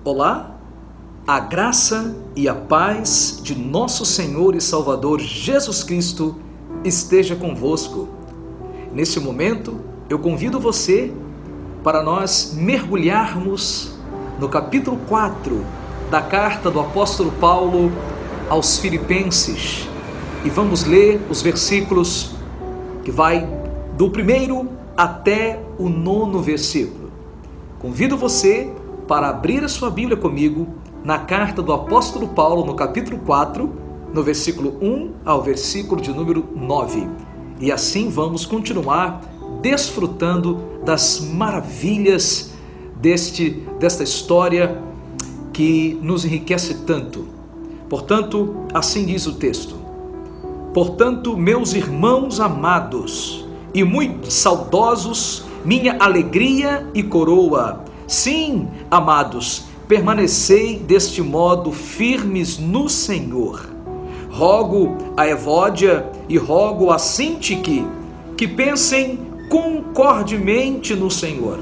Olá, a graça e a paz de nosso Senhor e Salvador Jesus Cristo esteja convosco. Neste momento, eu convido você para nós mergulharmos no capítulo 4 da carta do apóstolo Paulo aos Filipenses e vamos ler os versículos que vai do 1º até o 9º versículo. Convido você para abrir a sua Bíblia comigo na carta do apóstolo Paulo, no capítulo 4, no versículo 1 ao versículo de número 9. E assim vamos continuar desfrutando das maravilhas desta história que nos enriquece tanto. Portanto, assim diz o texto: Portanto, meus irmãos amados e muito saudosos, minha alegria e coroa, sim, amados, permanecei deste modo firmes no Senhor. Rogo a Evódia e rogo a Sintique que pensem concordemente no Senhor.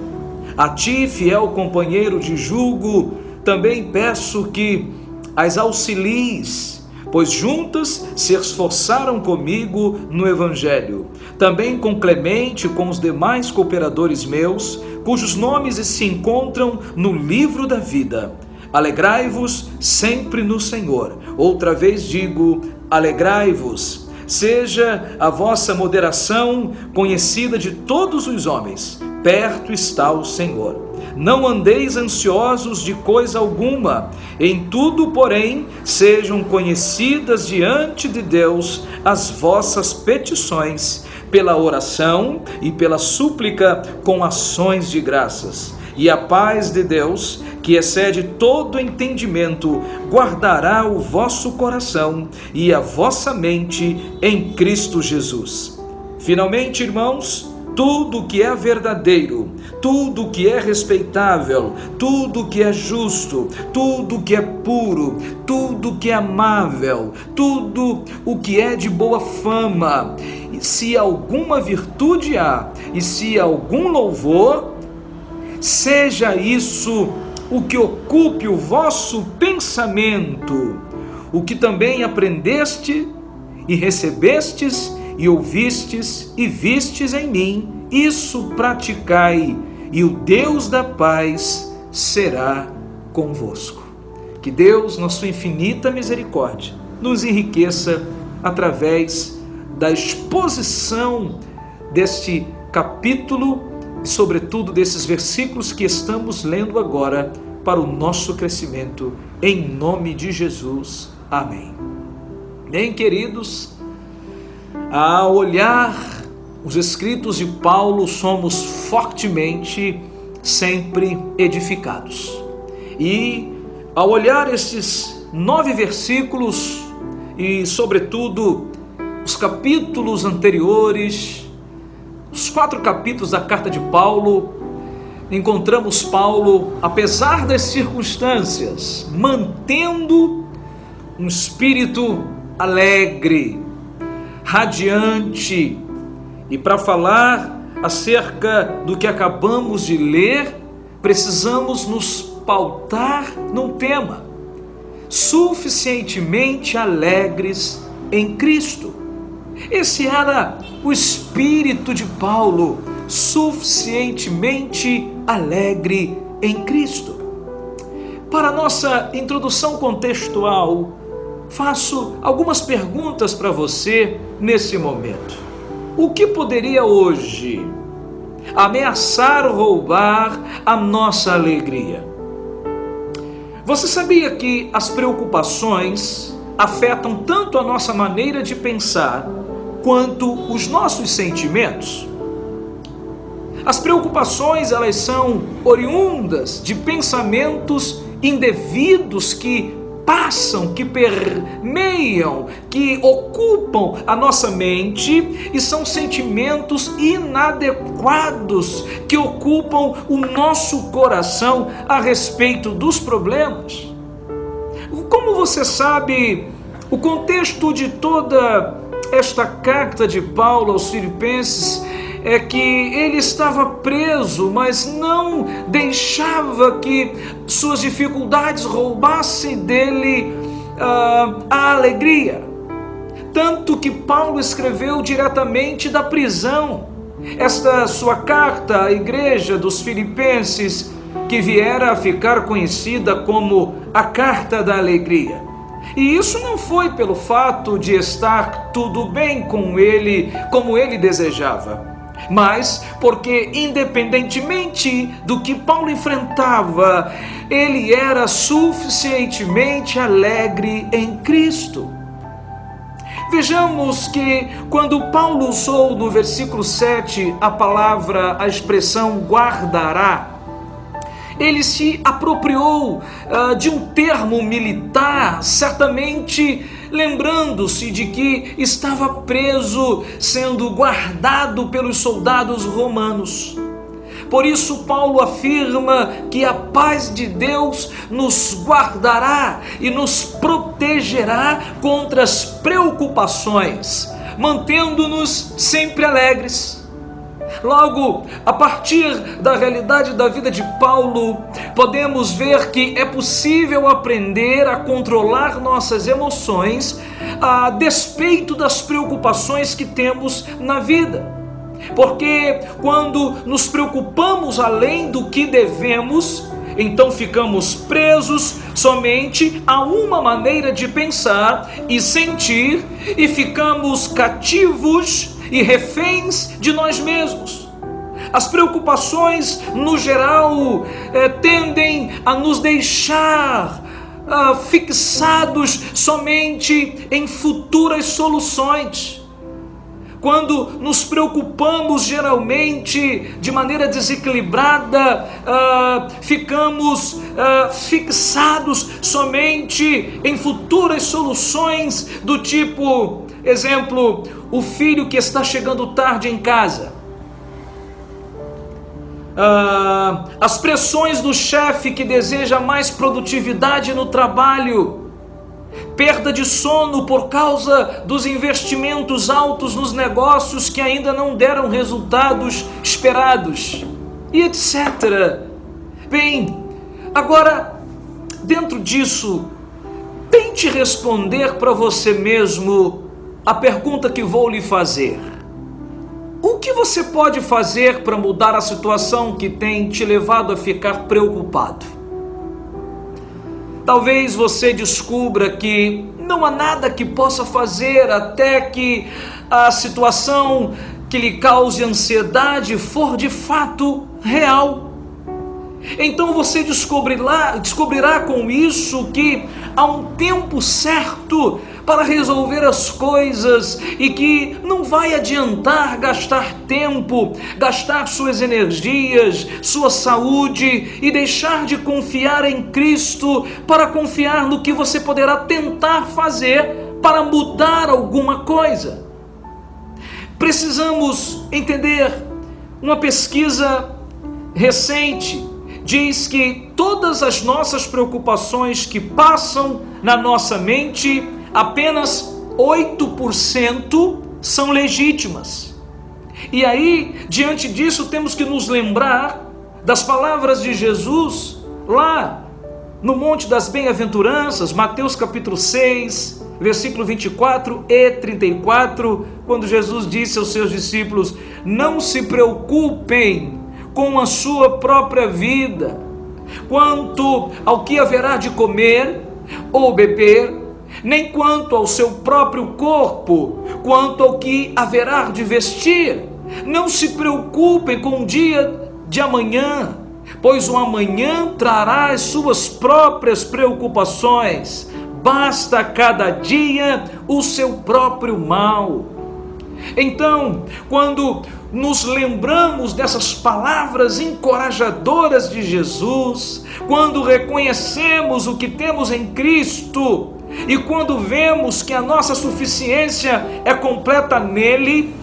A ti, fiel companheiro de jugo, também peço que as auxilies, pois juntas se esforçaram comigo no Evangelho. Também com Clemente e com os demais cooperadores meus, cujos nomes se encontram no livro da vida. Alegrai-vos sempre no Senhor. Outra vez digo, alegrai-vos. Seja a vossa moderação conhecida de todos os homens. Perto está o Senhor. Não andeis ansiosos de coisa alguma. Em tudo, porém, sejam conhecidas diante de Deus as vossas petições, pela oração e pela súplica com ações de graças. E a paz de Deus, que excede todo entendimento, guardará o vosso coração e a vossa mente em Cristo Jesus. Finalmente, irmãos, tudo que é verdadeiro, tudo que é respeitável, tudo que é justo, tudo que é puro, tudo que é amável, tudo o que é de boa fama, e se alguma virtude há, e se algum louvor, seja isso o que ocupe o vosso pensamento, o que também aprendeste e recebestes e ouvistes e vistes em mim, isso praticai, e o Deus da paz será convosco. Que Deus, na sua infinita misericórdia, nos enriqueça através da exposição deste capítulo e, sobretudo, desses versículos que estamos lendo agora para o nosso crescimento, em nome de Jesus. Amém. Bem, queridos, ao olhar os escritos de Paulo, somos fortemente sempre edificados. E ao olhar estes 9 versículos e, sobretudo, os capítulos anteriores, os 4 capítulos da carta de Paulo, encontramos Paulo, apesar das circunstâncias, mantendo um espírito alegre, radiante. E para falar acerca do que acabamos de ler, precisamos nos pautar num tema: suficientemente alegres em Cristo. Esse era o espírito de Paulo, suficientemente alegre em Cristo. Para nossa introdução contextual, faço algumas perguntas para você nesse momento. O que poderia hoje ameaçar roubar a nossa alegria? Você sabia que as preocupações afetam tanto a nossa maneira de pensar quanto os nossos sentimentos? As preocupações, elas são oriundas de pensamentos indevidos que passam, que permeiam, que ocupam a nossa mente, e são sentimentos inadequados que ocupam o nosso coração a respeito dos problemas. Como você sabe, o contexto de toda esta carta de Paulo aos Filipenses é que ele estava preso, mas não deixava que suas dificuldades roubassem dele a alegria. Tanto que Paulo escreveu diretamente da prisão esta sua carta à igreja dos Filipenses, que viera a ficar conhecida como a Carta da Alegria. E isso não foi pelo fato de estar tudo bem com ele, como ele desejava, mas porque, independentemente do que Paulo enfrentava, ele era suficientemente alegre em Cristo. Vejamos que quando Paulo usou no versículo 7 a expressão guardará, ele se apropriou de um termo militar, certamente lembrando-se de que estava preso, sendo guardado pelos soldados romanos. Por isso Paulo afirma que a paz de Deus nos guardará e nos protegerá contra as preocupações, mantendo-nos sempre alegres. Logo, a partir da realidade da vida de Paulo, podemos ver que é possível aprender a controlar nossas emoções a despeito das preocupações que temos na vida. Porque quando nos preocupamos além do que devemos, então ficamos presos somente a uma maneira de pensar e sentir e ficamos cativos e reféns de nós mesmos. As preocupações, no geral, tendem a nos deixar fixados somente em futuras soluções. Quando nos preocupamos geralmente de maneira desequilibrada, ficamos fixados somente em futuras soluções do tipo, exemplo, o filho que está chegando tarde em casa, as pressões do chefe que deseja mais produtividade no trabalho, perda de sono por causa dos investimentos altos nos negócios que ainda não deram resultados esperados, e etc. Bem, agora, dentro disso, tente responder para você mesmo a pergunta que vou lhe fazer. O que você pode fazer para mudar a situação que tem te levado a ficar preocupado? Talvez você descubra que não há nada que possa fazer até que a situação que lhe cause ansiedade for de fato real. Então você descobrirá com isso que há um tempo certo para resolver as coisas e que não vai adiantar gastar tempo, gastar suas energias, sua saúde e deixar de confiar em Cristo para confiar no que você poderá tentar fazer para mudar alguma coisa. Precisamos entender, uma pesquisa recente diz que todas as nossas preocupações que passam na nossa mente, apenas 8% são legítimas. E aí, diante disso, temos que nos lembrar das palavras de Jesus lá no Monte das Bem-aventuranças, Mateus capítulo 6, versículo 24 e 34, quando Jesus disse aos seus discípulos: não se preocupem com a sua própria vida, quanto ao que haverá de comer ou beber, nem quanto ao seu próprio corpo, quanto ao que haverá de vestir. Não se preocupem com o dia de amanhã, pois o amanhã trará as suas próprias preocupações. Basta a cada dia o seu próprio mal. Então, quando nos lembramos dessas palavras encorajadoras de Jesus, quando reconhecemos o que temos em Cristo e quando vemos que a nossa suficiência é completa nele,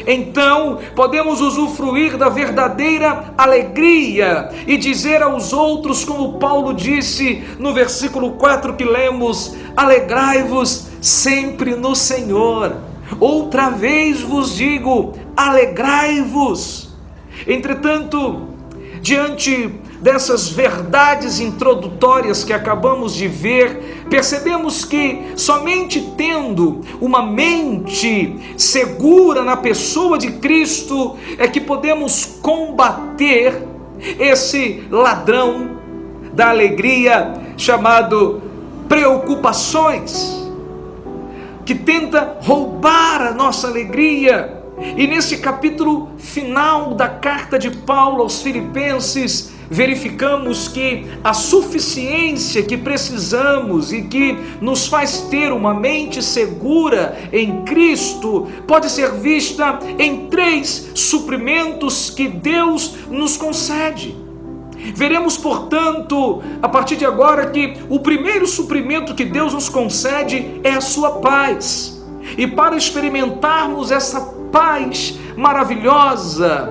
então podemos usufruir da verdadeira alegria e dizer aos outros, como Paulo disse no versículo 4 que lemos: alegrai-vos sempre no Senhor. Outra vez vos digo, alegrai-vos. Entretanto, diante dessas verdades introdutórias que acabamos de ver, percebemos que somente tendo uma mente segura na pessoa de Cristo é que podemos combater esse ladrão da alegria chamado preocupações, que tenta roubar a nossa alegria. E nesse capítulo final da carta de Paulo aos Filipenses, verificamos que a suficiência que precisamos e que nos faz ter uma mente segura em Cristo pode ser vista em 3 suprimentos que Deus nos concede. Veremos, portanto, a partir de agora, que o primeiro suprimento que Deus nos concede é a sua paz. E para experimentarmos essa paz maravilhosa,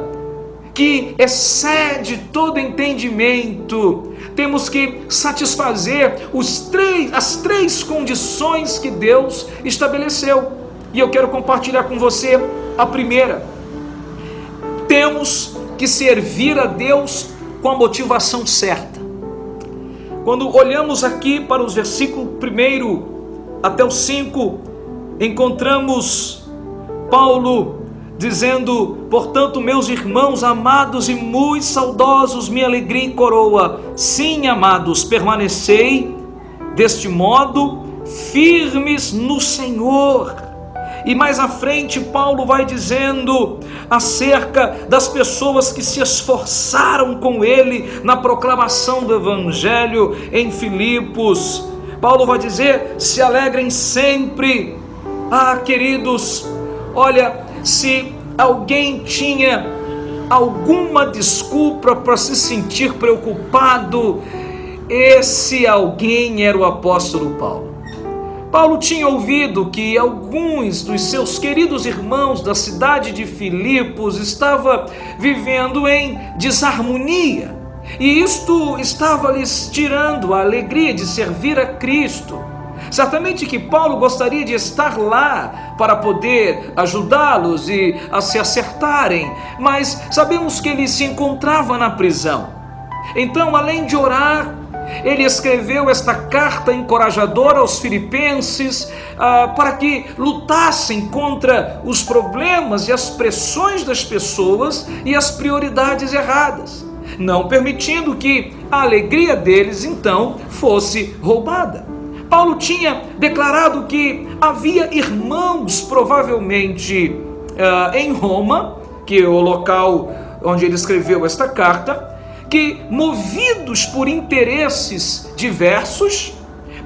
que excede todo entendimento, temos que satisfazer as três condições que Deus estabeleceu. E eu quero compartilhar com você a primeira. Temos que servir a Deus com a motivação certa. Quando olhamos aqui para os versículos 1 até o 5, encontramos Paulo dizendo: portanto, meus irmãos amados e muito saudosos, minha alegria e coroa, sim, amados, permanecei deste modo firmes no Senhor. E mais à frente Paulo vai dizendo acerca das pessoas que se esforçaram com ele na proclamação do Evangelho em Filipos. Paulo vai dizer: se alegrem sempre. Queridos, olha, se alguém tinha alguma desculpa para se sentir preocupado, esse alguém era o apóstolo Paulo. Paulo tinha ouvido que alguns dos seus queridos irmãos da cidade de Filipos estavam vivendo em desarmonia, e isto estava lhes tirando a alegria de servir a Cristo. Certamente que Paulo gostaria de estar lá para poder ajudá-los e a se acertarem, mas sabemos que ele se encontrava na prisão. Então, além de orar, ele escreveu esta carta encorajadora aos filipenses para que lutassem contra os problemas e as pressões das pessoas e as prioridades erradas, não permitindo que a alegria deles então fosse roubada. Paulo tinha declarado que havia irmãos, provavelmente em Roma, que é o local onde ele escreveu esta carta, que, movidos por interesses diversos,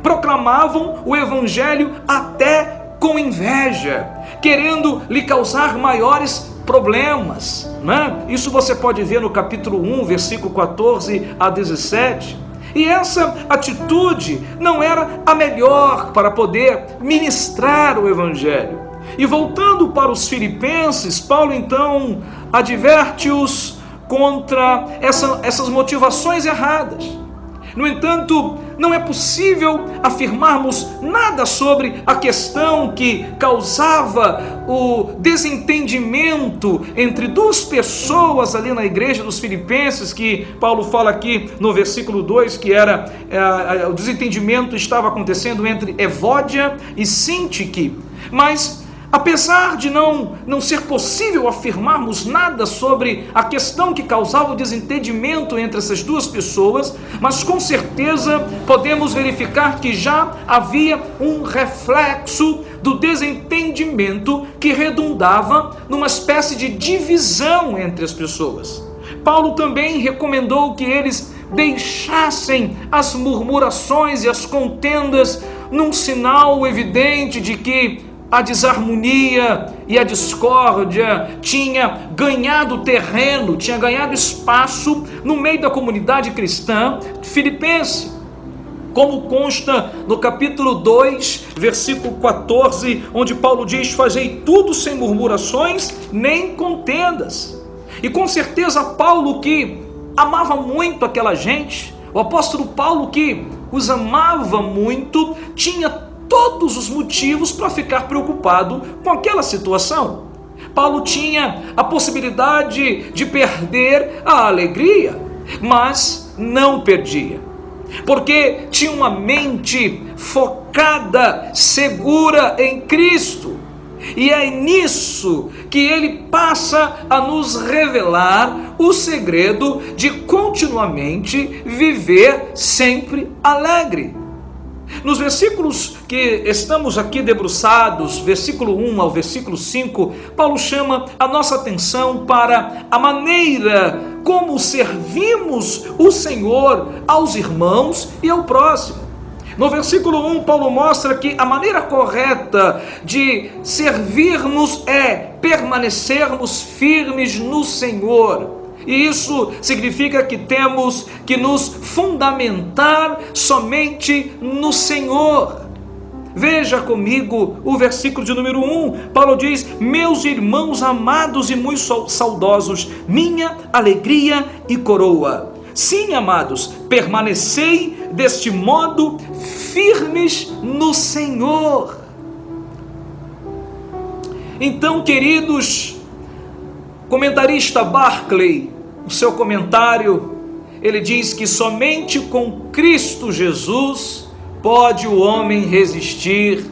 proclamavam o Evangelho até com inveja, querendo lhe causar maiores problemas, né? Isso você pode ver no capítulo 1, versículo 14 a 17. E essa atitude não era a melhor para poder ministrar o Evangelho. E voltando para os filipenses, Paulo então adverte-os contra essas motivações erradas. No entanto, não é possível afirmarmos nada sobre a questão que causava o desentendimento entre duas pessoas ali na igreja dos Filipenses, que Paulo fala aqui no versículo 2, que era o desentendimento estava acontecendo entre Evódia e Sintique. Mas apesar de não ser possível afirmarmos nada sobre a questão que causava o desentendimento entre essas duas pessoas, mas com certeza podemos verificar que já havia um reflexo do desentendimento que redundava numa espécie de divisão entre as pessoas. Paulo também recomendou que eles deixassem as murmurações e as contendas, num sinal evidente de que a desarmonia e a discórdia tinha ganhado terreno, tinha ganhado espaço no meio da comunidade cristã filipense, como consta no capítulo 2, versículo 14, onde Paulo diz: fazei tudo sem murmurações nem contendas. E com certeza Paulo, que amava muito aquela gente, o apóstolo Paulo, que os amava muito, tinha todos os motivos para ficar preocupado com aquela situação. Paulo tinha a possibilidade de perder a alegria, mas não perdia, porque tinha uma mente focada, segura em Cristo. E é nisso que ele passa a nos revelar o segredo de continuamente viver sempre alegre. Nos versículos que estamos aqui debruçados, versículo 1 ao versículo 5, Paulo chama a nossa atenção para a maneira como servimos o Senhor aos irmãos e ao próximo. No versículo 1, Paulo mostra que a maneira correta de servirmos é permanecermos firmes no Senhor. E isso significa que temos que nos fundamentar somente no Senhor. Veja comigo o versículo de número 1. Paulo diz: meus irmãos amados e muito saudosos, minha alegria e coroa. Sim, amados, permanecei deste modo firmes no Senhor. Então, queridos, comentarista Barclay, no seu comentário, ele diz que somente com Cristo Jesus pode o homem resistir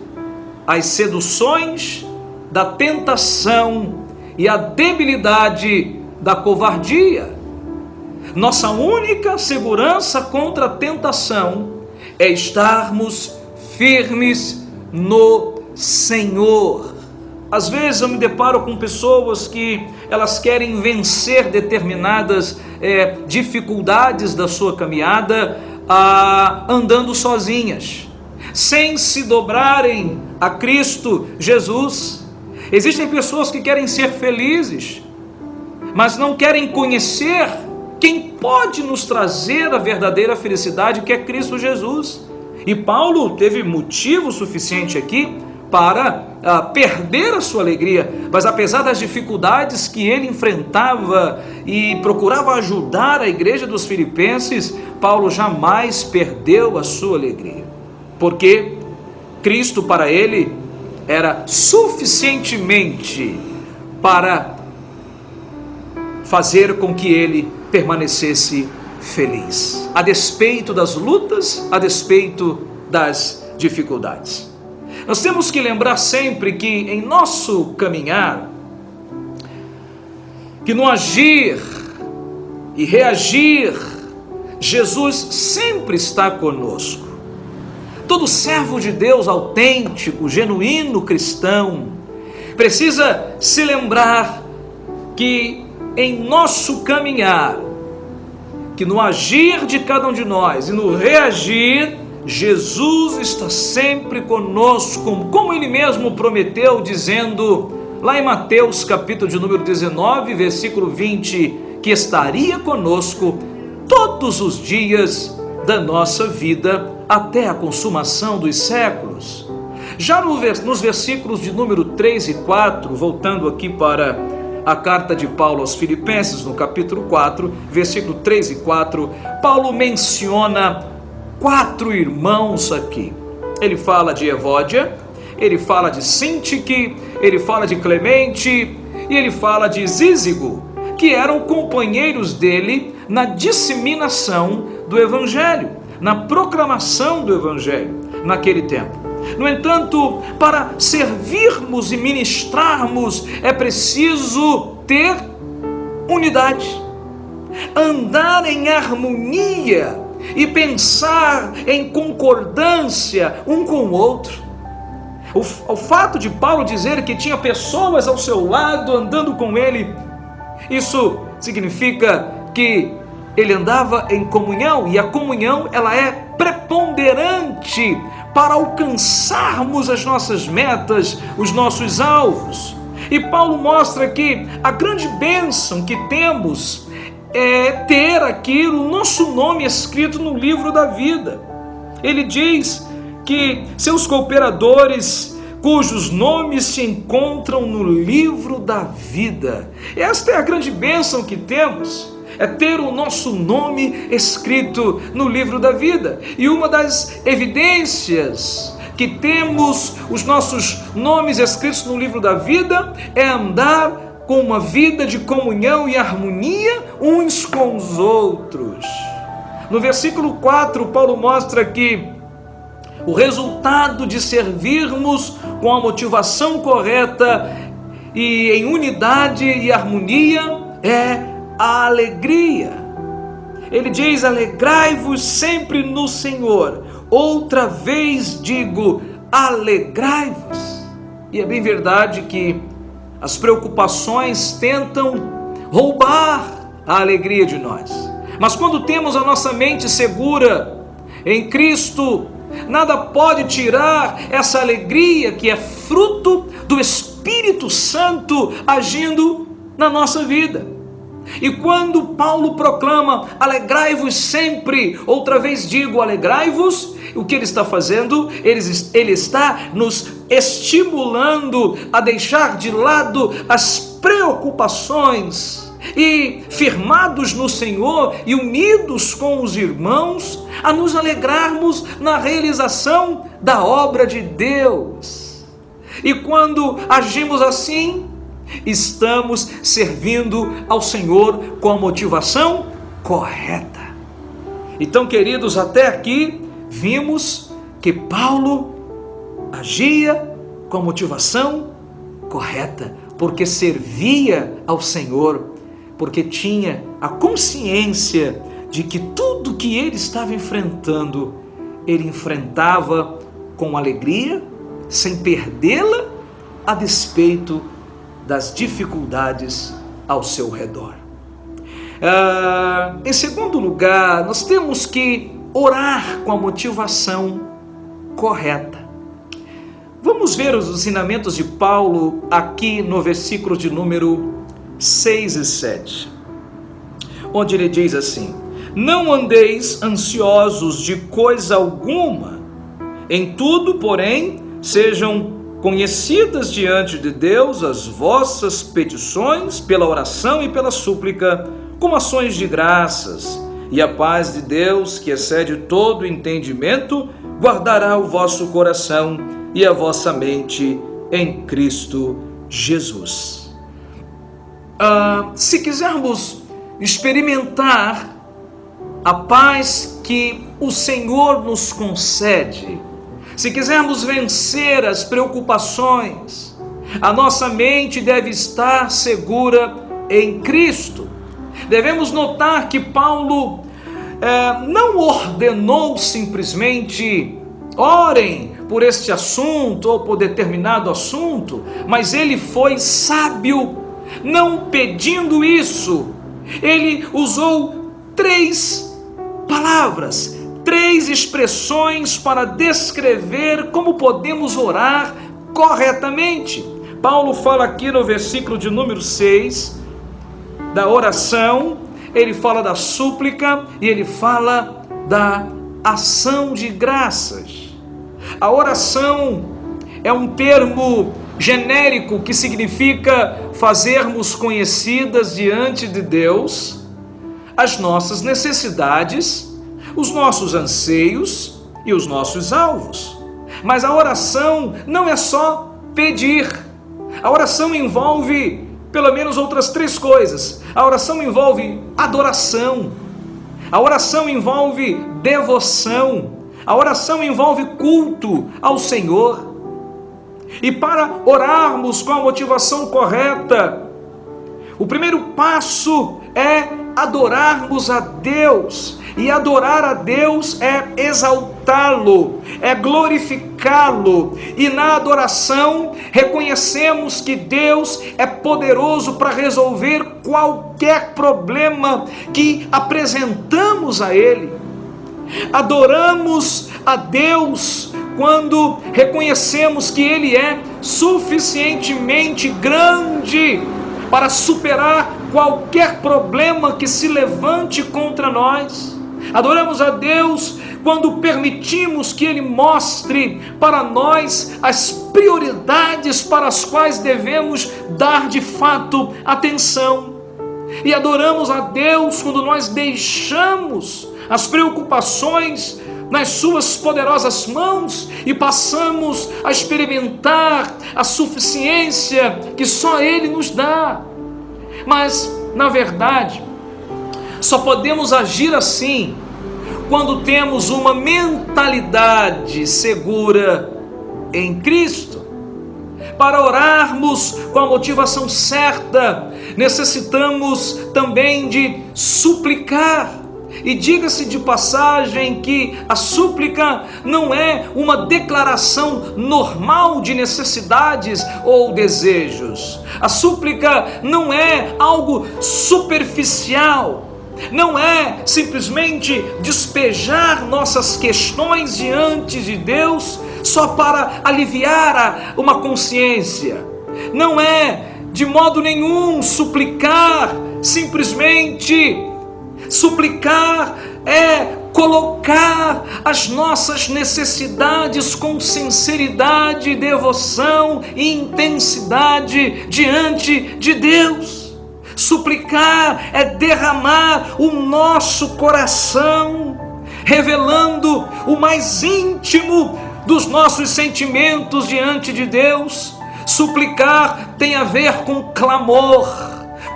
às seduções da tentação e à debilidade da covardia. Nossa única segurança contra a tentação é estarmos firmes no Senhor. Às vezes eu me deparo com pessoas que elas querem vencer determinadas dificuldades da sua caminhada andando sozinhas, sem se dobrarem a Cristo Jesus. Existem pessoas que querem ser felizes, mas não querem conhecer quem pode nos trazer a verdadeira felicidade, que é Cristo Jesus. E Paulo teve motivo suficiente aqui para perder a sua alegria, mas apesar das dificuldades que ele enfrentava e procurava ajudar a igreja dos Filipenses, Paulo jamais perdeu a sua alegria, porque Cristo para ele era suficientemente para fazer com que ele permanecesse feliz, a despeito das lutas, a despeito das dificuldades. Nós temos que lembrar sempre que em nosso caminhar, que no agir e reagir, Jesus sempre está conosco. Todo servo de Deus autêntico, genuíno cristão, precisa se lembrar que em nosso caminhar, que no agir de cada um de nós e no reagir, Jesus está sempre conosco, como ele mesmo prometeu, dizendo lá em Mateus capítulo de número 19, versículo 20, que estaria conosco todos os dias da nossa vida até a consumação dos séculos. Já nos versículos de número 3 e 4, voltando aqui para a carta de Paulo aos Filipenses, no capítulo 4, versículo 3 e 4, Paulo menciona 4 irmãos aqui. Ele fala de Evódia, ele fala de Sintique, ele fala de Clemente e ele fala de Zízigo, que eram companheiros dele na disseminação do Evangelho, na proclamação do Evangelho naquele tempo. No entanto, para servirmos e ministrarmos é preciso ter unidade, andar em harmonia e pensar em concordância um com o outro. O fato de Paulo dizer que tinha pessoas ao seu lado andando com ele, isso significa que ele andava em comunhão, e a comunhão ela é preponderante para alcançarmos as nossas metas, os nossos alvos. E Paulo mostra que a grande bênção que temos é ter aqui o nosso nome escrito no livro da vida. Ele diz que seus cooperadores, cujos nomes se encontram no livro da vida. Esta é a grande bênção que temos, é ter o nosso nome escrito no livro da vida. E uma das evidências que temos os nossos nomes escritos no livro da vida é andar com uma vida de comunhão e harmonia uns com os outros. No versículo 4, Paulo mostra que o resultado de servirmos com a motivação correta e em unidade e harmonia é a alegria. Ele diz: alegrai-vos sempre no Senhor. Outra vez digo, alegrai-vos. E é bem verdade que as preocupações tentam roubar a alegria de nós. Mas quando temos a nossa mente segura em Cristo, nada pode tirar essa alegria que é fruto do Espírito Santo agindo na nossa vida. E quando Paulo proclama, alegrai-vos sempre, outra vez digo, alegrai-vos, o que ele está fazendo? Ele está nos estimulando a deixar de lado as preocupações e, firmados no Senhor e unidos com os irmãos, a nos alegrarmos na realização da obra de Deus. E quando agimos assim, estamos servindo ao Senhor com a motivação correta. Então, queridos, até aqui vimos que Paulo agia com a motivação correta, porque servia ao Senhor, porque tinha a consciência de que tudo que ele estava enfrentando, ele enfrentava com alegria, sem perdê-la a despeito das dificuldades ao seu redor. Em segundo lugar, nós temos que orar com a motivação correta. Vamos ver os ensinamentos de Paulo aqui no versículo de número 6 e 7, onde ele diz assim: não andeis ansiosos de coisa alguma, em tudo, porém, sejam conhecidas diante de Deus as vossas petições pela oração e pela súplica, como ações de graças, e a paz de Deus, que excede todo entendimento, guardará o vosso coração e a vossa mente em Cristo Jesus. Se quisermos experimentar a paz que o Senhor nos concede, se quisermos vencer as preocupações, a nossa mente deve estar segura em Cristo. Devemos notar que Paulo não ordenou simplesmente orem por este assunto ou por determinado assunto, mas ele foi sábio, não pedindo isso. Ele usou 3 palavras, 3 expressões para descrever como podemos orar corretamente. Paulo fala aqui no versículo de número 6 da oração, ele fala da súplica e ele fala da ação de graças. A oração é um termo genérico que significa fazermos conhecidas diante de Deus as nossas necessidades, os nossos anseios e os nossos alvos. Mas a oração não é só pedir. A oração envolve pelo menos outras 3 coisas. A oração envolve adoração. A oração envolve devoção. A oração envolve culto ao Senhor. E para orarmos com a motivação correta, o primeiro passo é adorarmos a Deus. E adorar a Deus é exaltá-lo, é glorificá-lo. E na adoração reconhecemos que Deus é poderoso para resolver qualquer problema que apresentamos a Ele. Adoramos a Deus quando reconhecemos que Ele é suficientemente grande para superar qualquer problema que se levante contra nós. Adoramos a Deus quando permitimos que Ele mostre para nós as prioridades para as quais devemos dar de fato atenção. E adoramos a Deus quando nós deixamos as preocupações nas suas poderosas mãos e passamos a experimentar a suficiência que só Ele nos dá. Mas, na verdade, só podemos agir assim quando temos uma mentalidade segura em Cristo. Para orarmos com a motivação certa, necessitamos também de suplicar. E diga-se de passagem que a súplica não é uma declaração normal de necessidades ou desejos. A súplica não é algo superficial. Não é simplesmente despejar nossas questões diante de Deus só para aliviar uma consciência. Não é de modo nenhum suplicar simplesmente. Suplicar é colocar as nossas necessidades com sinceridade, devoção e intensidade diante de Deus. Suplicar é derramar o nosso coração, revelando o mais íntimo dos nossos sentimentos diante de Deus. Suplicar tem a ver com clamor,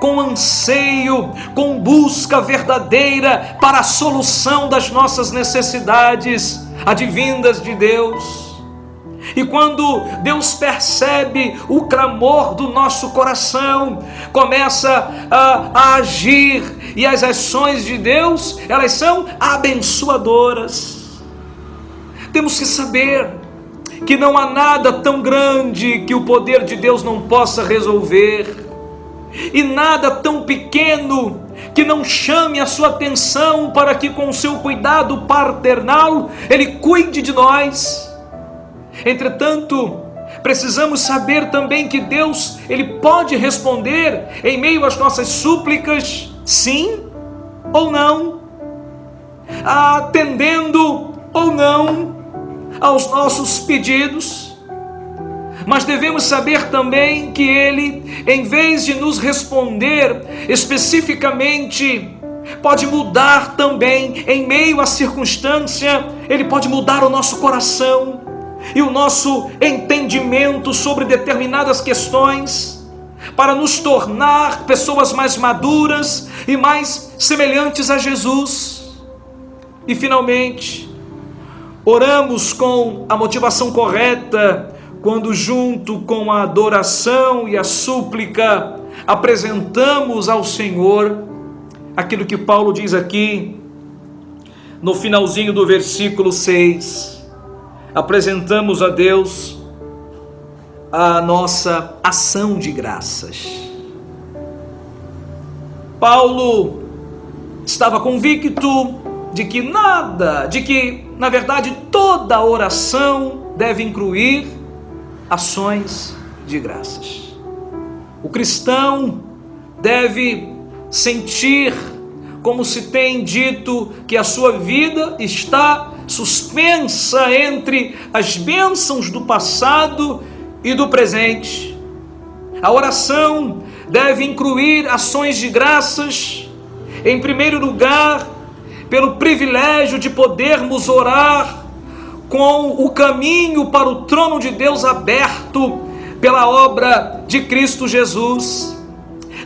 com anseio, com busca verdadeira para a solução das nossas necessidades advindas de Deus. E quando Deus percebe o clamor do nosso coração, começa a agir, e as ações de Deus, elas são abençoadoras. Temos que saber que não há nada tão grande que o poder de Deus não possa resolver, e nada tão pequeno que não chame a sua atenção para que com o seu cuidado paternal Ele cuide de nós. Entretanto, precisamos saber também que Deus, Ele pode responder em meio às nossas súplicas, sim ou não, atendendo ou não aos nossos pedidos. Mas devemos saber também que Ele, em vez de nos responder especificamente, pode mudar também em meio à circunstância. Ele pode mudar o nosso coração e o nosso entendimento sobre determinadas questões, para nos tornar pessoas mais maduras e mais semelhantes a Jesus. E finalmente, oramos com a motivação correta quando, junto com a adoração e a súplica, apresentamos ao Senhor aquilo que Paulo diz aqui no finalzinho do versículo 6. Apresentamos a Deus a nossa ação de graças. Paulo estava convicto de que na verdade toda oração deve incluir ações de graças. O cristão deve sentir, como se tem dito, que a sua vida está suspensa entre as bênçãos do passado e do presente. A oração deve incluir ações de graças, em primeiro lugar, pelo privilégio de podermos orar com o caminho para o trono de Deus aberto pela obra de Cristo Jesus.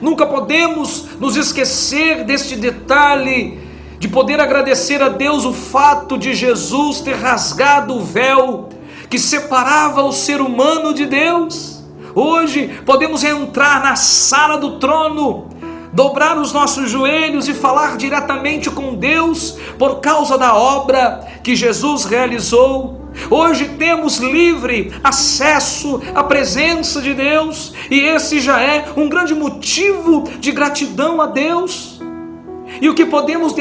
Nunca podemos nos esquecer deste detalhe, de poder agradecer a Deus o fato de Jesus ter rasgado o véu que separava o ser humano de Deus. Hoje podemos entrar na sala do trono, dobrar os nossos joelhos e falar diretamente com Deus por causa da obra que Jesus realizou. Hoje temos livre acesso à presença de Deus, e esse já é um grande motivo de gratidão a Deus. E o que podemos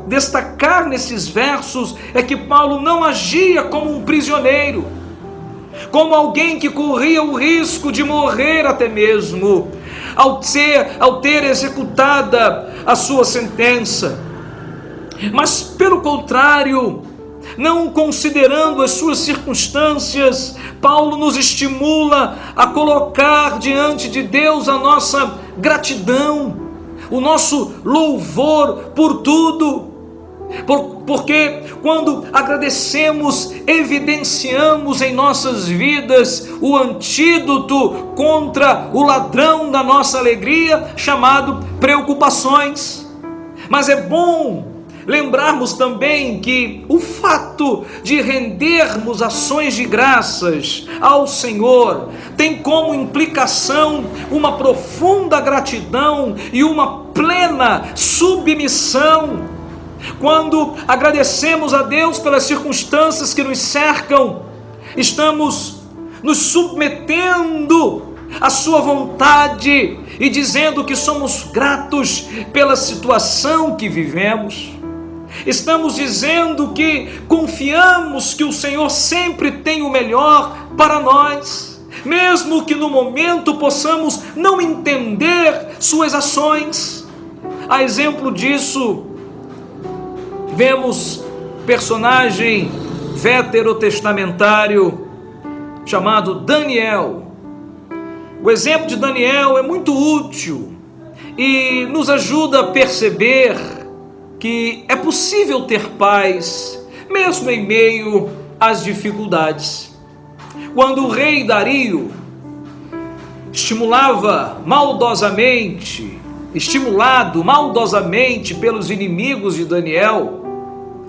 destacar nesses versos é que Paulo não agia como um prisioneiro, como alguém que corria o risco de morrer até mesmo ao ter executada a sua sentença. Mas pelo contrário, não considerando as suas circunstâncias, Paulo nos estimula a colocar diante de Deus a nossa gratidão, o nosso louvor por tudo. Porque quando agradecemos, evidenciamos em nossas vidas o antídoto contra o ladrão da nossa alegria, chamado preocupações. Mas é bom lembrarmos também que o fato de rendermos ações de graças ao Senhor tem como implicação uma profunda gratidão e uma plena submissão. Quando agradecemos a Deus pelas circunstâncias que nos cercam, estamos nos submetendo à sua vontade e dizendo que somos gratos pela situação que vivemos. Estamos dizendo que confiamos que o Senhor sempre tem o melhor para nós, mesmo que no momento possamos não entender suas ações. A exemplo disso, vemos personagem veterotestamentário chamado Daniel. O exemplo de Daniel é muito útil e nos ajuda a perceber que é possível ter paz, mesmo em meio às dificuldades. Quando o rei Dario estimulado maldosamente pelos inimigos de Daniel,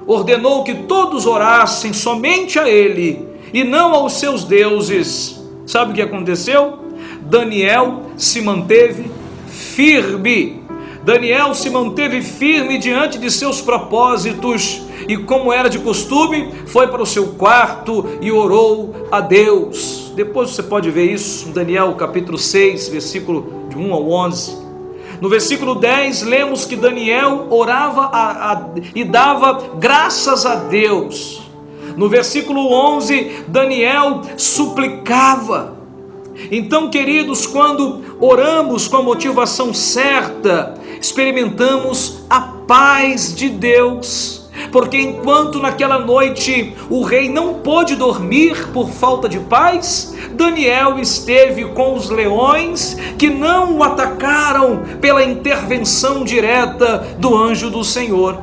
ordenou que todos orassem somente a ele e não aos seus deuses. Sabe o que aconteceu? Daniel se manteve firme. Daniel se manteve firme diante de seus propósitos e, como era de costume, foi para o seu quarto e orou a Deus. Depois você pode ver isso em Daniel capítulo 6, versículo de 1 ao 11. No versículo 10, lemos que Daniel orava e dava graças a Deus. No versículo 11, Daniel suplicava. Então, queridos, quando oramos com a motivação certa, experimentamos a paz de Deus. Porque enquanto naquela noite o rei não pôde dormir por falta de paz, Daniel esteve com os leões que não o atacaram pela intervenção direta do anjo do Senhor.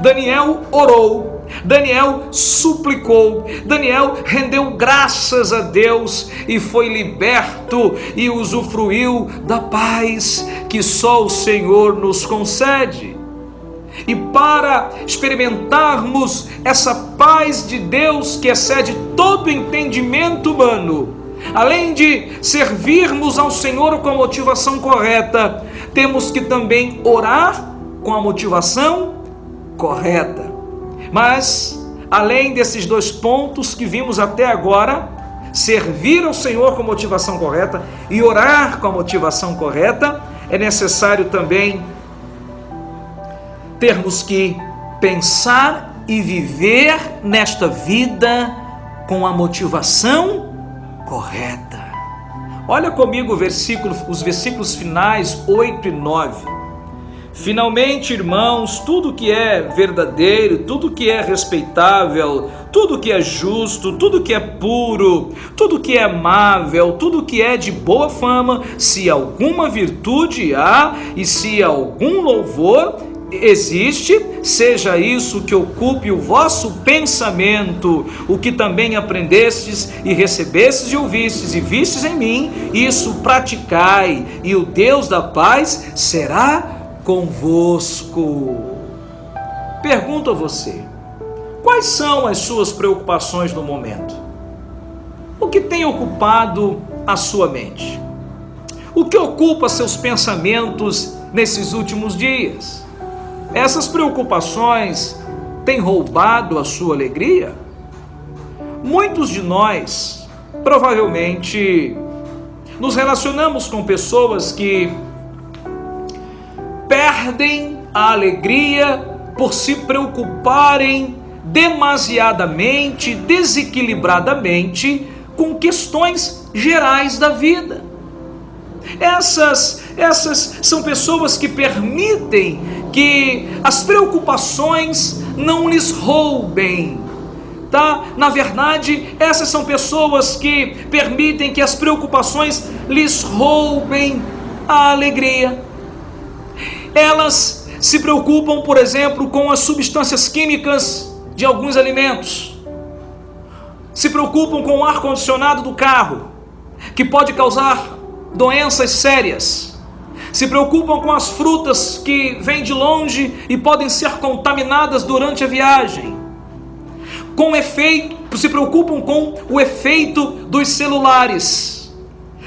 Daniel orou, Daniel suplicou, Daniel rendeu graças a Deus e foi liberto e usufruiu da paz que só o Senhor nos concede. E para experimentarmos essa paz de Deus que excede todo entendimento humano, além de servirmos ao Senhor com a motivação correta, temos que também orar com a motivação correta. Mas, além desses dois pontos que vimos até agora, servir ao Senhor com a motivação correta e orar com a motivação correta, é necessário também termos que pensar e viver nesta vida com a motivação correta. Olha comigo os versículos finais 8 e 9. Finalmente, irmãos, tudo que é verdadeiro, tudo que é respeitável, tudo que é justo, tudo que é puro, tudo que é amável, tudo que é de boa fama, se alguma virtude há e se algum louvor existe, seja isso que ocupe o vosso pensamento, o que também aprendestes e recebestes e ouvistes e vistes em mim, isso praticai, e o Deus da paz será convosco. Pergunto a você, quais são as suas preocupações no momento? O que tem ocupado a sua mente? O que ocupa seus pensamentos nesses últimos dias? Essas preocupações têm roubado a sua alegria? Muitos de nós, provavelmente, nos relacionamos com pessoas que perdem a alegria por se preocuparem demasiadamente, desequilibradamente com questões gerais da vida. Essas são pessoas que permitem que as preocupações não lhes roubem, tá? Na verdade, essas são pessoas que permitem que as preocupações lhes roubem a alegria. Elas se preocupam, por exemplo, com as substâncias químicas de alguns alimentos, se preocupam com o ar-condicionado do carro, que pode causar doenças sérias, se preocupam com as frutas que vêm de longe e podem ser contaminadas durante a viagem, se preocupam com o efeito dos celulares,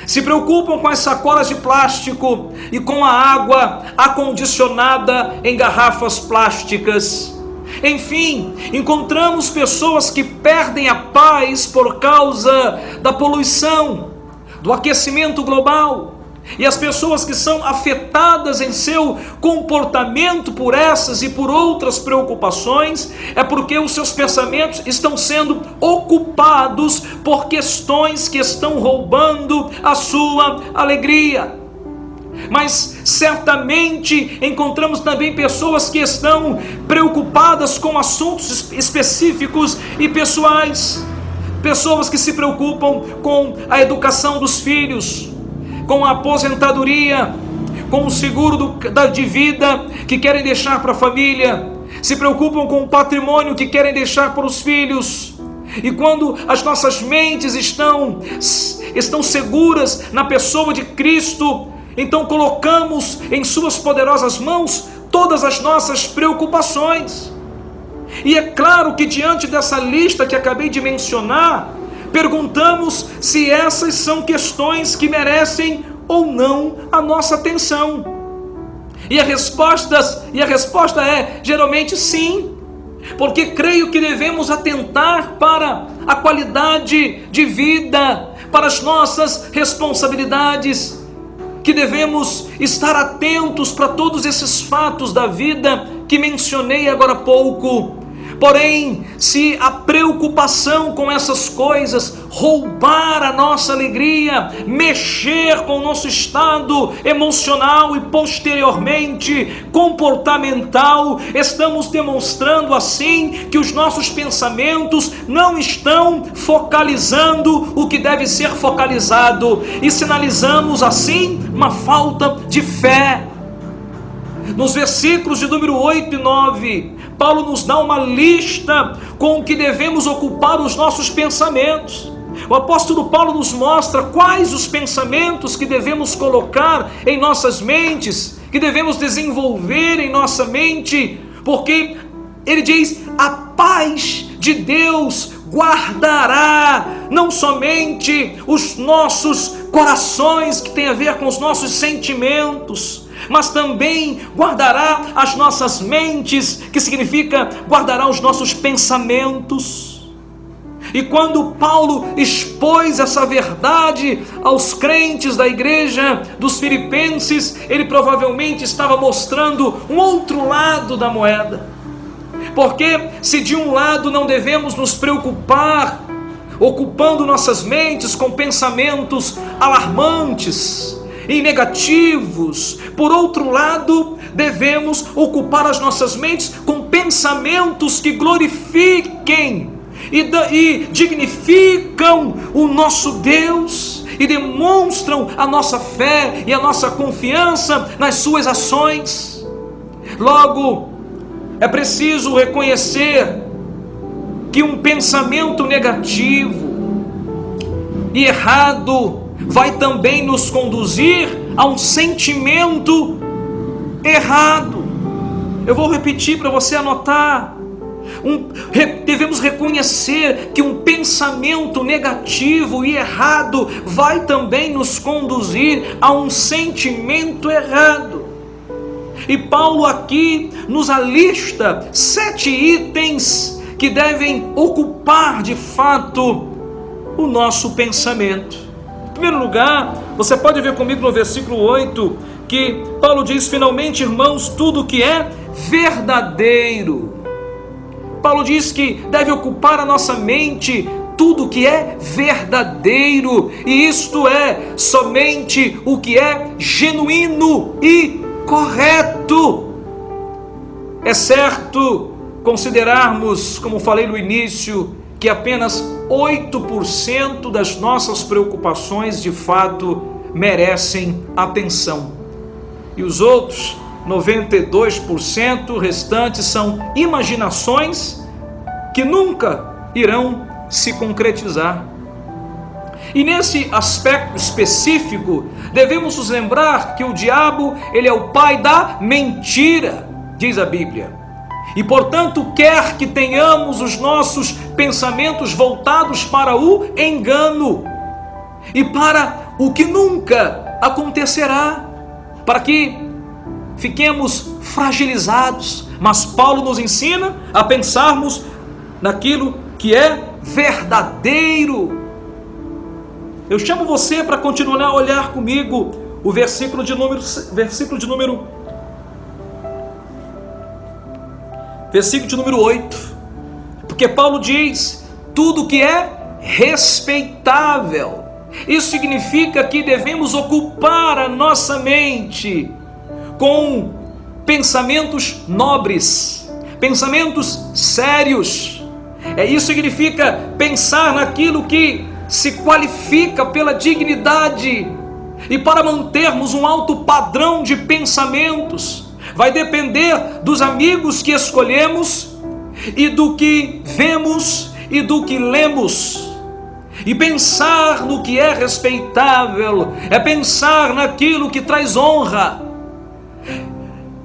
se preocupam com as sacolas de plástico e com a água acondicionada em garrafas plásticas. Enfim, encontramos pessoas que perdem a paz por causa da poluição, do aquecimento global. E as pessoas que são afetadas em seu comportamento por essas e por outras preocupações, é porque os seus pensamentos estão sendo ocupados por questões que estão roubando a sua alegria. Mas certamente encontramos também pessoas que estão preocupadas com assuntos específicos e pessoais. Pessoas que se preocupam com a educação dos filhos, com a aposentadoria, com o seguro de vida que querem deixar para a família, se preocupam com o patrimônio que querem deixar para os filhos. E quando as nossas mentes estão seguras na pessoa de Cristo, então colocamos em suas poderosas mãos todas as nossas preocupações. E é claro que diante dessa lista que acabei de mencionar, perguntamos se essas são questões que merecem ou não a nossa atenção. E a resposta é geralmente sim, porque creio que devemos atentar para a qualidade de vida, para as nossas responsabilidades, que devemos estar atentos para todos esses fatos da vida que mencionei agora há pouco. Porém, se a preocupação com essas coisas roubar a nossa alegria, mexer com o nosso estado emocional e posteriormente comportamental, estamos demonstrando assim que os nossos pensamentos não estão focalizando o que deve ser focalizado, e sinalizamos assim uma falta de fé. Nos versículos de número 8 e 9, Paulo nos dá uma lista com o que devemos ocupar os nossos pensamentos. O apóstolo Paulo nos mostra quais os pensamentos que devemos colocar em nossas mentes, que devemos desenvolver em nossa mente, porque ele diz: a paz de Deus guardará não somente os nossos corações, que tem a ver com os nossos sentimentos, mas também guardará as nossas mentes, que significa guardará os nossos pensamentos. E quando Paulo expôs essa verdade aos crentes da igreja dos Filipenses, ele provavelmente estava mostrando um outro lado da moeda. Porque se de um lado não devemos nos preocupar, ocupando nossas mentes com pensamentos alarmantes e negativos, por outro lado, devemos ocupar as nossas mentes com pensamentos que glorifiquem e dignificam o nosso Deus e demonstram a nossa fé e a nossa confiança nas suas ações. Logo, é preciso reconhecer que um pensamento negativo e errado vai também nos conduzir a um sentimento errado. Eu vou repetir para você anotar. Devemos reconhecer que um pensamento negativo e errado vai também nos conduzir a um sentimento errado. E Paulo aqui nos alista 7 itens que devem ocupar de fato o nosso pensamento. Em primeiro lugar, você pode ver comigo no versículo 8, que Paulo diz: finalmente, irmãos, tudo que é verdadeiro. Paulo diz que deve ocupar a nossa mente tudo que é verdadeiro, e isto é somente o que é genuíno e correto. É certo considerarmos, como falei no início, que apenas 8% das nossas preocupações de fato merecem atenção, e os outros 92% restantes são imaginações que nunca irão se concretizar. E nesse aspecto específico, devemos nos lembrar que o diabo, ele é o pai da mentira, diz a Bíblia. E portanto quer que tenhamos os nossos pensamentos voltados para o engano e para o que nunca acontecerá, para que fiquemos fragilizados. Mas Paulo nos ensina a pensarmos naquilo que é verdadeiro. Eu chamo você para continuar a olhar comigo o versículo de número 8, porque Paulo diz: tudo que é respeitável. Isso significa que devemos ocupar a nossa mente com pensamentos nobres, pensamentos sérios. Isso significa pensar naquilo que se qualifica pela dignidade. E para mantermos um alto padrão de pensamentos, vai depender dos amigos que escolhemos e do que vemos e do que lemos. E pensar no que é respeitável é pensar naquilo que traz honra,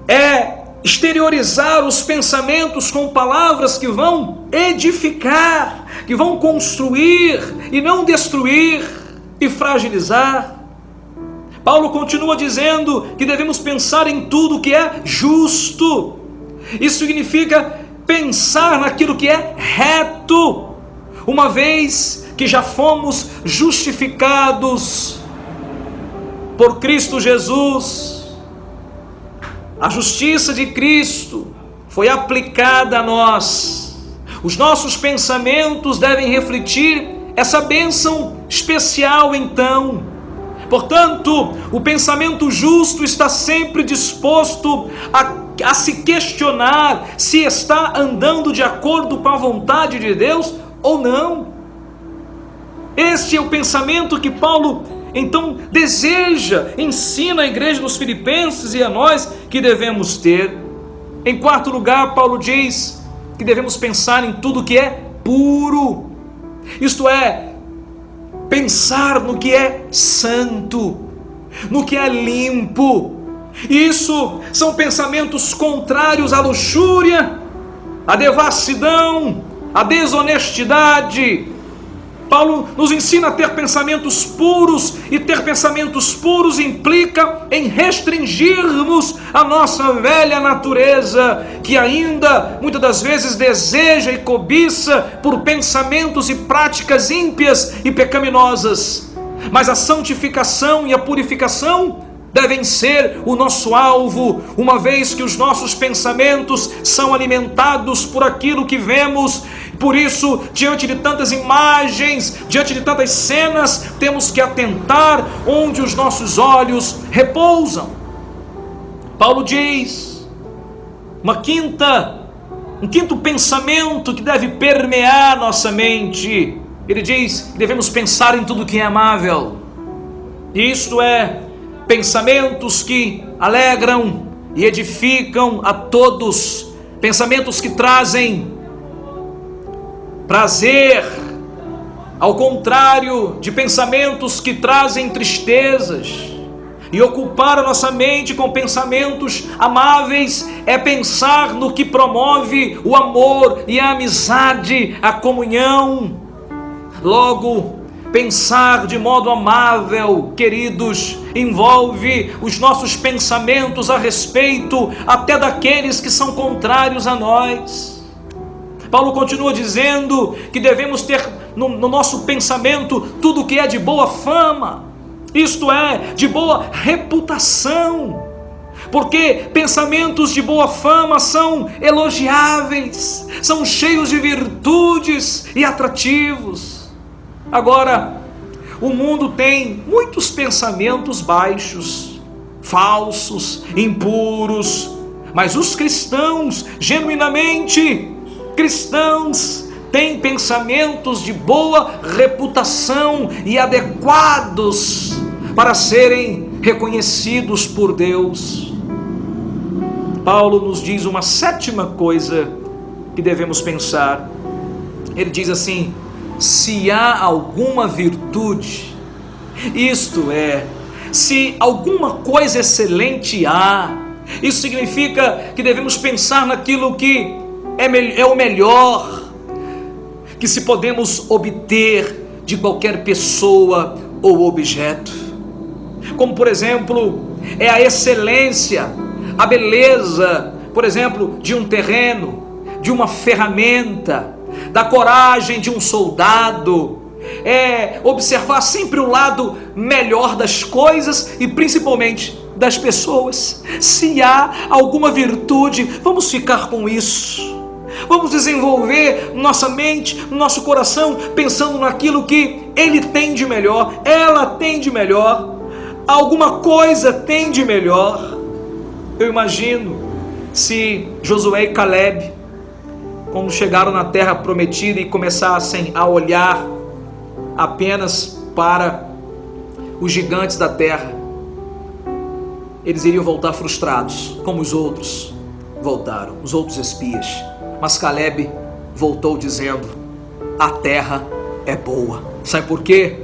é exteriorizar os pensamentos com palavras que vão edificar, que vão construir e não destruir e fragilizar. Paulo continua dizendo que devemos pensar em tudo que é justo. Isso significa pensar naquilo que é reto, uma vez que já fomos justificados por Cristo Jesus. A justiça de Cristo foi aplicada a nós. Os nossos pensamentos devem refletir essa bênção especial então. Portanto, o pensamento justo está sempre disposto a se questionar se está andando de acordo com a vontade de Deus ou não. Este é o pensamento que Paulo então deseja, ensina a igreja dos Filipenses e a nós que devemos ter. Em quarto lugar, Paulo diz que devemos pensar em tudo que é puro, isto é, pensar no que é santo, no que é limpo. Isso são pensamentos contrários à luxúria, à devassidão, à desonestidade. Paulo nos ensina a ter pensamentos puros, e ter pensamentos puros implica em restringirmos a nossa velha natureza, que ainda muitas das vezes deseja e cobiça por pensamentos e práticas ímpias e pecaminosas. Mas a santificação e a purificação devem ser o nosso alvo, uma vez que os nossos pensamentos são alimentados por aquilo que vemos. Por isso, diante de tantas imagens, diante de tantas cenas, temos que atentar onde os nossos olhos repousam. Paulo diz, um quinto pensamento que deve permear nossa mente. Ele diz que devemos pensar em tudo que é amável. Isto é, pensamentos que alegram e edificam a todos, pensamentos que trazem prazer, ao contrário de pensamentos que trazem tristezas. E ocupar a nossa mente com pensamentos amáveis é pensar no que promove o amor e a amizade, a comunhão. Logo, pensar de modo amável, queridos, envolve os nossos pensamentos a respeito até daqueles que são contrários a nós. Paulo continua dizendo que devemos ter no nosso pensamento tudo que é de boa fama, isto é, de boa reputação, porque pensamentos de boa fama são elogiáveis, são cheios de virtudes e atrativos. Agora, o mundo tem muitos pensamentos baixos, falsos, impuros, mas os cristãos, genuinamente cristãos, têm pensamentos de boa reputação e adequados para serem reconhecidos por Deus. Paulo nos diz uma sétima coisa que devemos pensar. Ele diz assim: se há alguma virtude, isto é, se alguma coisa excelente há, isso significa que devemos pensar naquilo que é o melhor que se podemos obter de qualquer pessoa ou objeto. Como, por exemplo, é a excelência, a beleza, por exemplo, de um terreno, de uma ferramenta, da coragem de um soldado. É observar sempre o lado melhor das coisas e principalmente das pessoas. Se há alguma virtude, vamos ficar com isso. Vamos desenvolver nossa mente, nosso coração, pensando naquilo que ele tem de melhor, ela tem de melhor, alguma coisa tem de melhor. Eu imagino se Josué e Caleb, quando chegaram na terra prometida e começassem a olhar apenas para os gigantes da terra, eles iriam voltar frustrados, como os outros voltaram, os outros espias. Mas Caleb voltou dizendo: a terra é boa. Sabe por quê?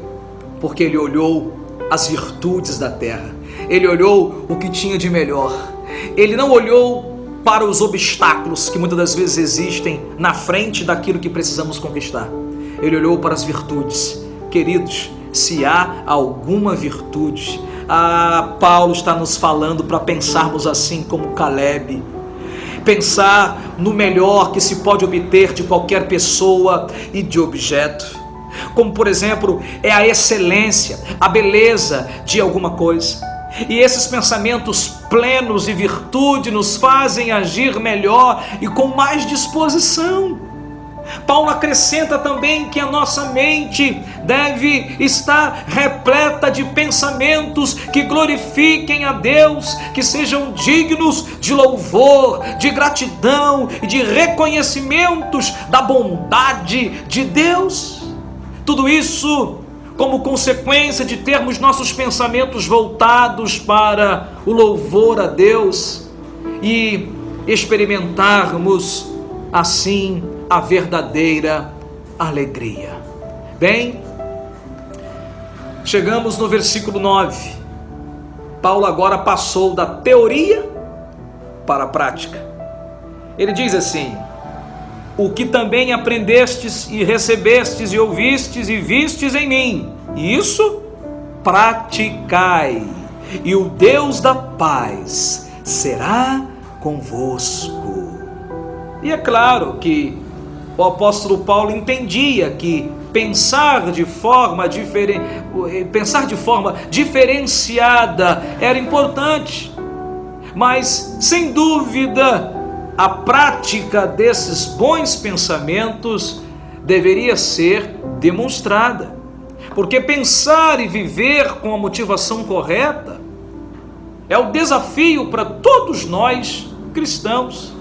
Porque ele olhou as virtudes da terra, ele olhou o que tinha de melhor, ele não olhou para os obstáculos que muitas das vezes existem na frente daquilo que precisamos conquistar. Ele olhou para as virtudes. Queridos, se há alguma virtude, Paulo está nos falando para pensarmos assim como Caleb, pensar no melhor que se pode obter de qualquer pessoa e de objeto, como por exemplo é a excelência, a beleza de alguma coisa. E esses pensamentos plenos de virtude nos fazem agir melhor e com mais disposição. Paulo acrescenta também que a nossa mente deve estar repleta de pensamentos que glorifiquem a Deus, que sejam dignos de louvor, de gratidão e de reconhecimentos da bondade de Deus. Tudo isso como consequência de termos nossos pensamentos voltados para o louvor a Deus e experimentarmos assim a verdadeira alegria. Bem, chegamos no versículo 9. Paulo agora passou da teoria para a prática. Ele diz assim: o que também aprendestes e recebestes e ouvistes e vistes em mim, isso praticai, e o Deus da paz será convosco. E é claro que o apóstolo Paulo entendia que pensar de forma diferenciada era importante, mas sem dúvida a prática desses bons pensamentos deveria ser demonstrada, porque pensar e viver com a motivação correta é o desafio para todos nós cristãos.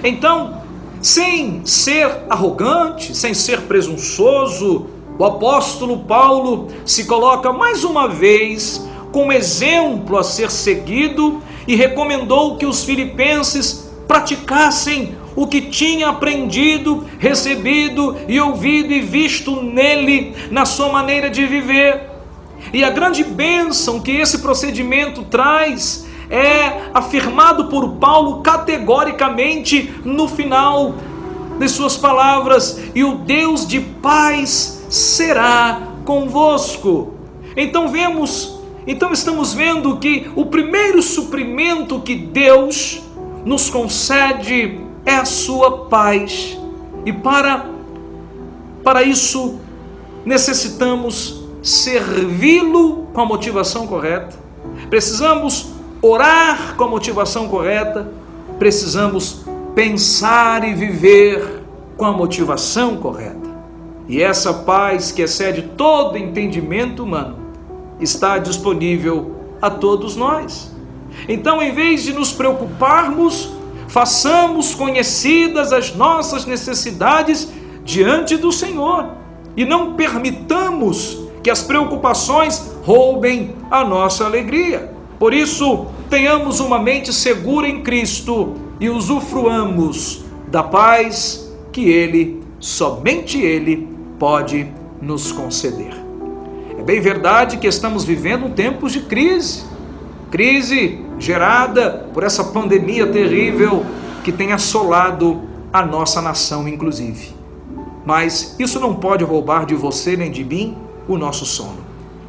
Então, sem ser arrogante, sem ser presunçoso, o apóstolo Paulo se coloca mais uma vez como exemplo a ser seguido e recomendou que os filipenses praticassem o que tinha aprendido, recebido e ouvido e visto nele, na sua maneira de viver. E a grande bênção que esse procedimento traz é afirmado por Paulo categoricamente no final de suas palavras: e o Deus de paz será convosco. Então estamos vendo que o primeiro suprimento que Deus nos concede é a sua paz. E para isso necessitamos servi-lo com a motivação correta. Precisamos orar com a motivação correta. Precisamos pensar e viver com a motivação correta. E essa paz que excede todo entendimento humano está disponível a todos nós. Então, em vez de nos preocuparmos, façamos conhecidas as nossas necessidades diante do Senhor e não permitamos que as preocupações roubem a nossa alegria. Por isso, tenhamos uma mente segura em Cristo e usufruamos da paz que Ele, somente Ele, pode nos conceder. É bem verdade que estamos vivendo tempos de crise gerada por essa pandemia terrível que tem assolado a nossa nação, inclusive. Mas isso não pode roubar de você nem de mim o nosso sono.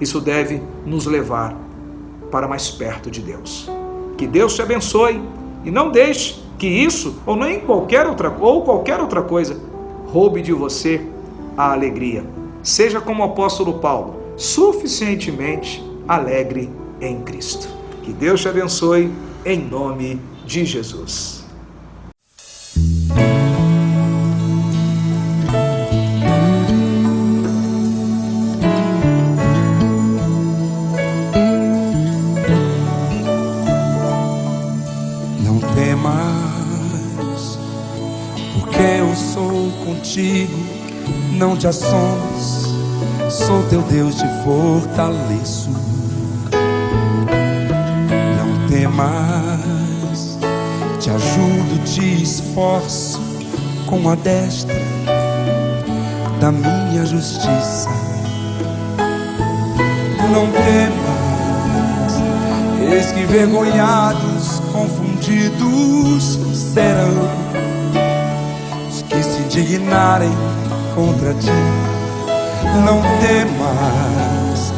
Isso deve nos levar para mais perto de Deus. Que Deus te abençoe e não deixe que isso ou nem qualquer outra coisa roube de você a alegria. Seja como o apóstolo Paulo, suficientemente alegre em Cristo. Que Deus te abençoe em nome de Jesus. Não temas, porque eu sou contigo. Não te assombres, sou teu Deus, te fortaleço. Não temas, te ajudo, te esforço com a destra da minha justiça. Não temas, eis que envergonhados, confundidos serão os que se indignarem contra ti. Não temas,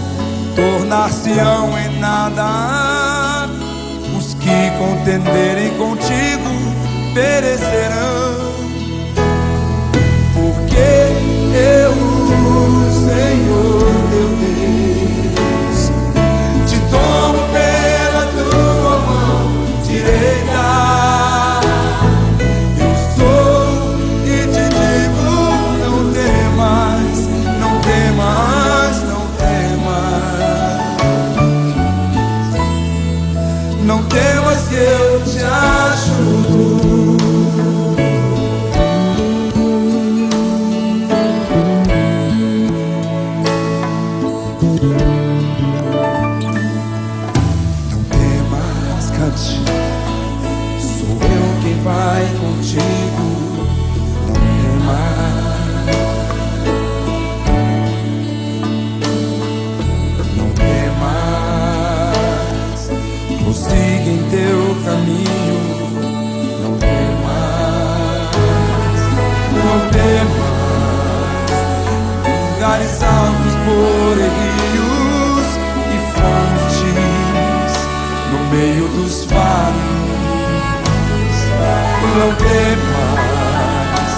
tornar-se-ão em nada os que contenderem contigo, perecerão. Porque eu, Senhor teu Deus, te tomo pela tua mão direita. Eu sou e te digo: não temas, não temas, não temas. Não temas que eu te ajudo. Sou eu quem vai contigo. Não temas, não temas. Prossiga em teu caminho. Não temas, não temas. Lugares altos, porém rios e fontes no meio dos vales. Não temas,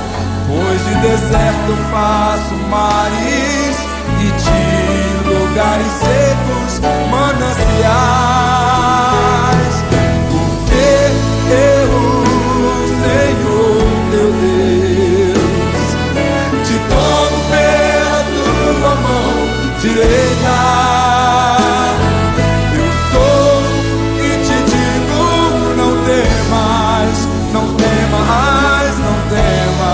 pois de deserto faço mares e de lugares secos mananciais. Porque eu, Senhor teu Deus, te tomo pela tua mão direita. Não temas, não temas.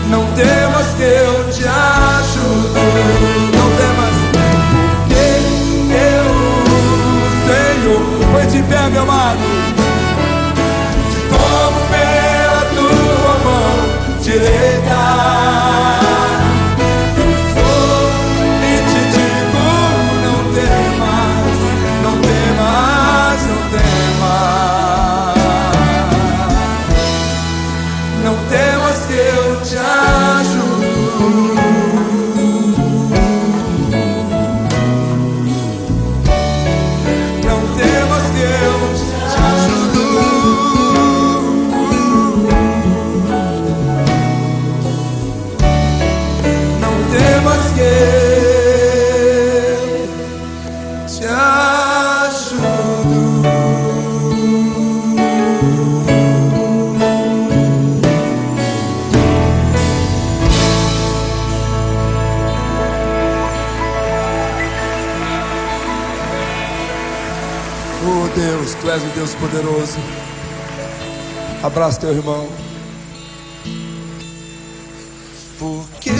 Não temas que eu te ajudo. Não temas, porque eu, Senhor, põe de pé, meu amado, te tomo pela tua mão direita. Eu sou e te digo: não temas, não temas, não temas. Não temas que eu te ajudo. Não temas que eu te ajudo. Não temas que eu te ajudo. Oh Deus, tu és o Deus poderoso. Abraça teu irmão. Porque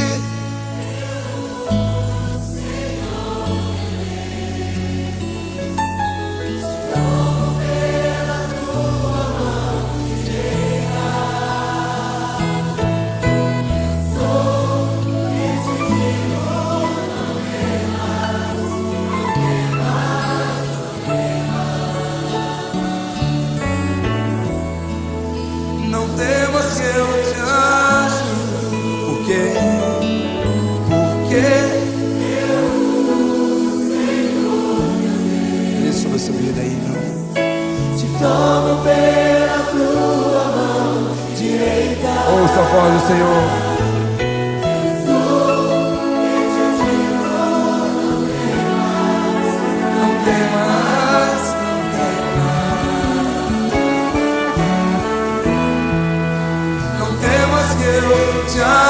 voz do Senhor. Não temas, não temas que eu te amo.